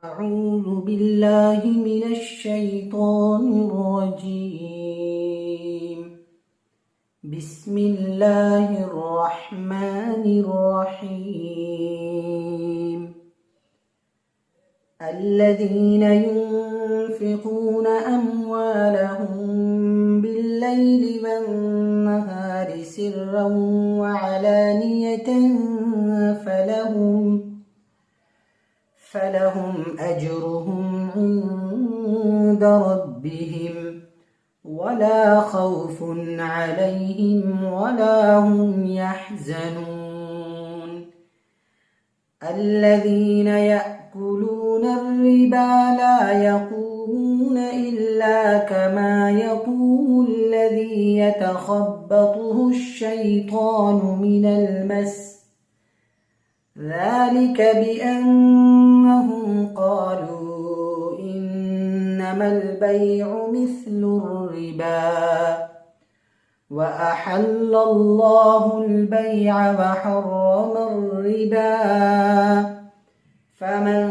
أعوذ بالله من الشيطان الرجيم. بسم الله الرحمن الرحيم. الذين ينفقون أموالهم بالليل والنهار سرا وعلانية فلهم أجرهم عند ربهم ولا خوف عليهم ولا هم يحزنون. الذين يأكلون الربا لا يقومون إلا كما يقوم الذي يتخبطه الشيطان من المس، ذلك بأنهم قالوا إنما البيع مثل الربا وأحل الله البيع وحرم الربا، فمن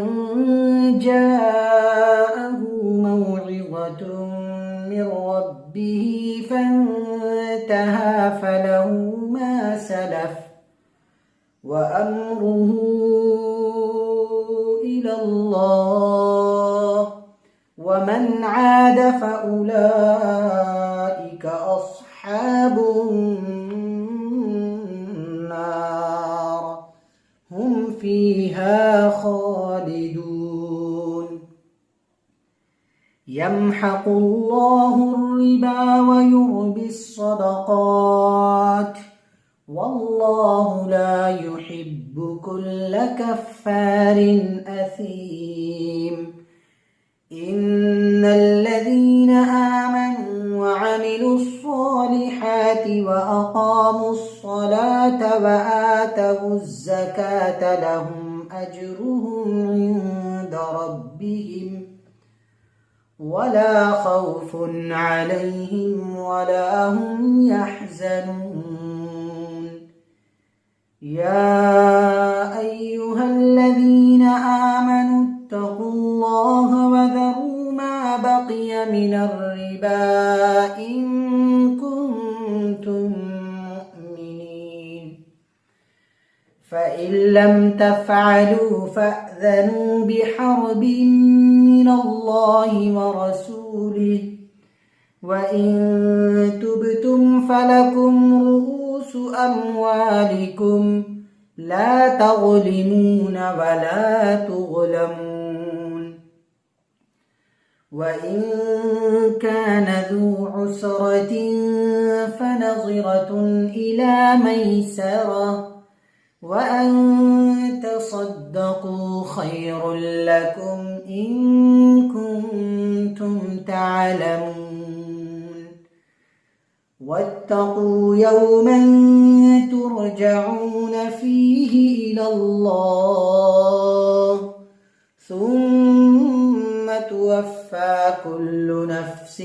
جاءه موعظة من ربه فانتهى فله ما سلف وأمره إلى الله، ومن عاد فأولئك أصحاب النار هم فيها خالدون. يمحق الله الربا ويربي الصدقات والله لا يحب كل كفار أثيم. إن الذين آمنوا وعملوا الصالحات وأقاموا الصلاة وآتوا الزكاة لهم أجرهم عند ربهم ولا خوف عليهم ولا هم يحزنون. يا أيها الذين آمنوا اتقوا الله وذروا ما بقي من الربا إن كنتم مؤمنين، فإن لم تفعلوا فأذنوا بحرب من الله ورسوله، وإن تبتم فلكم رؤوس أموالكم لا تظلمون ولا تظلمون. وإن كان ذو عسرة فنظرة إلى ميسرة وأن تصدقوا خير لكم إن كنتم تعلمون. واتقوا يوما ترجعون فيه إلى الله ثم توفى كل نفس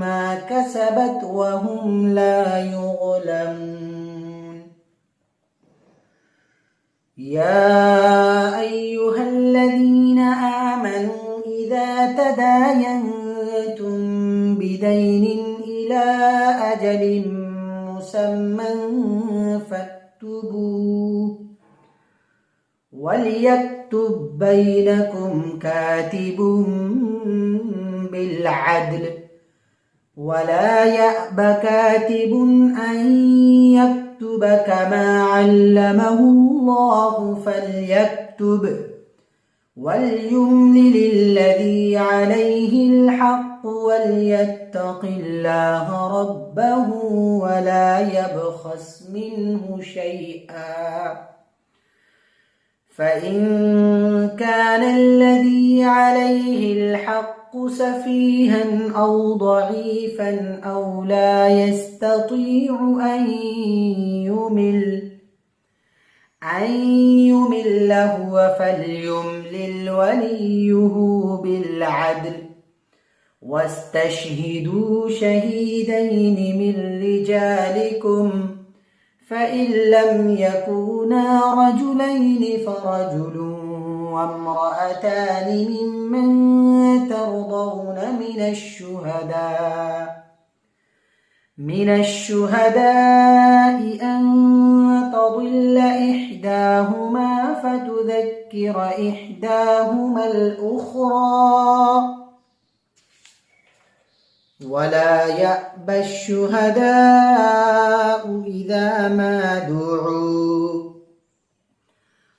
ما كسبت وهم لا يظلمون. يا أيها الذين آمنوا إذا تداينتم بدين إلى أجل مسمى فاكتبوه، وليكتب بينكم كاتب بالعدل ولا يأب كاتب أن يكتب كما علمه الله فليكتب وليملل الذي عليه الحق وليتق الله ربه ولا يبخس منه شيئا، فإن كان الذي عليه الحق سفيها أو ضعيفا أو لا يستطيع أن يمل هو فليملل وليه بالعدل، واستشهدوا شهيدين من رجالكم فإن لم يكونا رجلين فرجل وامرأتان ممن ترضون من الشهداء أن تضل إحداهما فتذكر إحداهما الأخرى ولا يأبى الشهداء إذا ما دعوا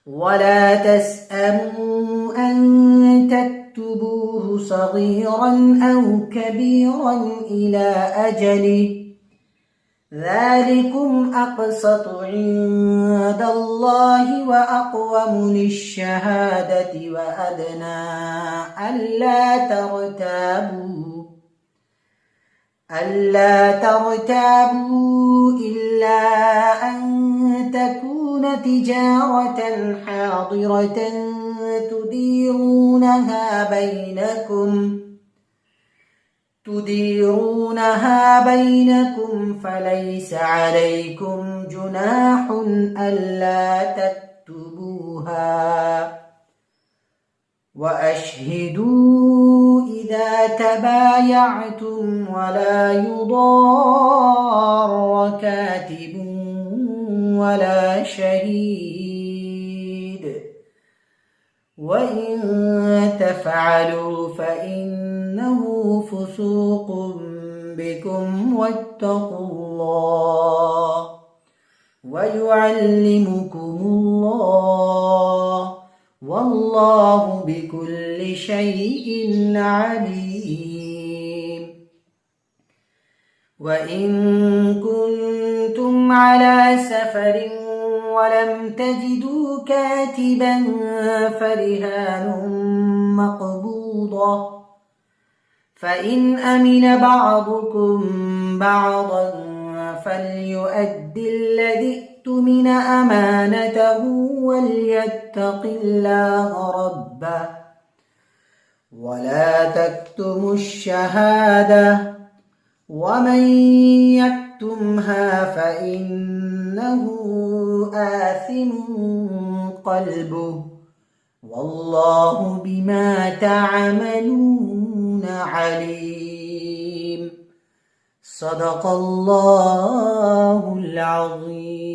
ولا تسأموا أن تكتبوه صغيرا أو كبيرا إلى أجله ذلكم أقسط عند الله وأقوم للشهادة وأدنى ألا ترتابوا إلا أن تكون تجارة حاضرة تديرونها بينكم فليس عليكم جناح ألا تكتبوها وأشهدوا إذا تبايعتم ولا يضار كاتب ولا شهيد وإن تفعلوا فإنه فسوق بكم واتقوا الله ويعلمكم الله والله بكل شيء عليم وإن كنتم على سفر ولم تجدوا كاتبا فرهان مقبوضة فإن أمن بعضكم بعضا فليؤدي الذي اؤتمن أمانته وليتق الله ربه ولا تكتموا الشهادة ومن يكتمها فإنه آثم قلبه والله بما تعملون عليم صدق الله العظيم.